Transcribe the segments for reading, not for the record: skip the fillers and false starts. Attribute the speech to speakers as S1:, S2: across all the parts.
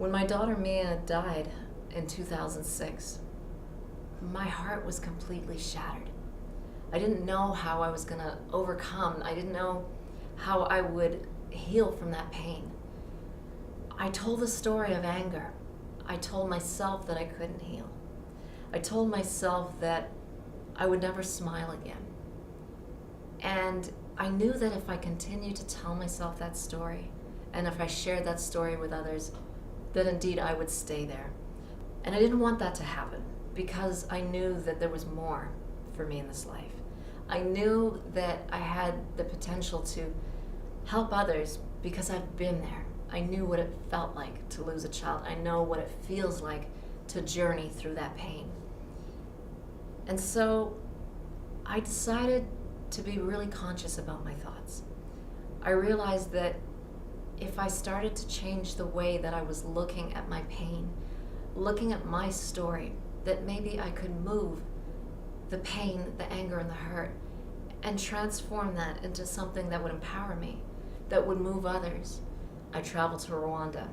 S1: When my daughter Mia died in 2006, my heart was completely shattered. I didn't know how I was going to overcome. I didn't know how I would heal from that pain. I told the story of anger. I told myself that I couldn't heal. I told myself that I would never smile again. And I knew that if I continued to tell myself that story, and if I shared that story with others, that indeed I would stay there. And I didn't want that to happen because I knew that there was more for me in this life. I knew that I had the potential to help others because I've been there. I knew what it felt like to lose a child. I know what it feels like to journey through that pain. And so I decided to be really conscious about my thoughts. I realized that if I started to change the way that I was looking at my pain, looking at my story, that maybe I could move the pain, the anger, and the hurt and transform that into something that would empower me, that would move others. I traveled to Rwanda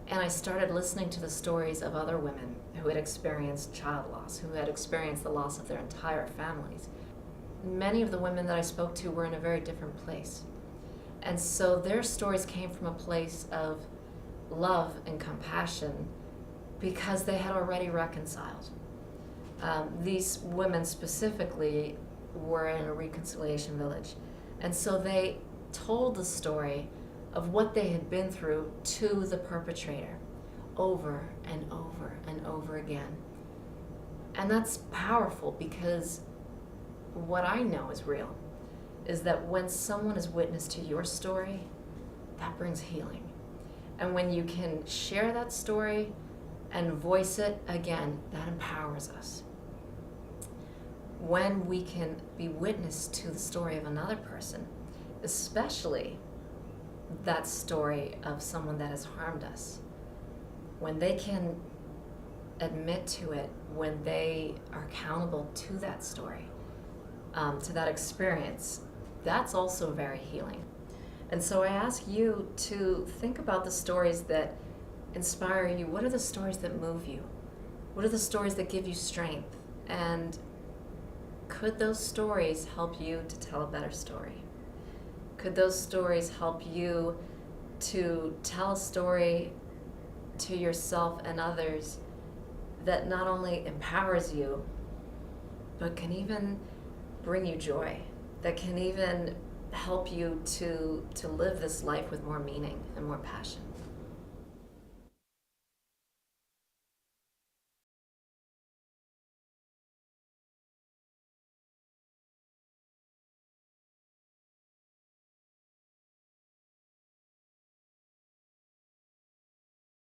S1: and I started listening to the stories of other women who had experienced child loss, who had experienced the loss of their entire families. Many of the women that I spoke to were in a very different place. And so their stories came from a place of love and compassion because they had already reconciled. These women specifically were in a reconciliation village. And so they told the story of what they had been through to the perpetrator over and over and over again. And that's powerful because what I know is real is that when someone is witness to your story, that brings healing. And when you can share that story and voice it, again, that empowers us. When we can be witness to the story of another person, especially that story of someone that has harmed us, when they can admit to it, when they are accountable to that story, to that experience, that's also very healing. And so I ask you to think about the stories that inspire you. What are the stories that move you? What are the stories that give you strength? And could those stories help you to tell a better story? Could those stories help you to tell a story to yourself and others that not only empowers you, but can even bring you joy, that can even help you to live this life with more meaning and more passion?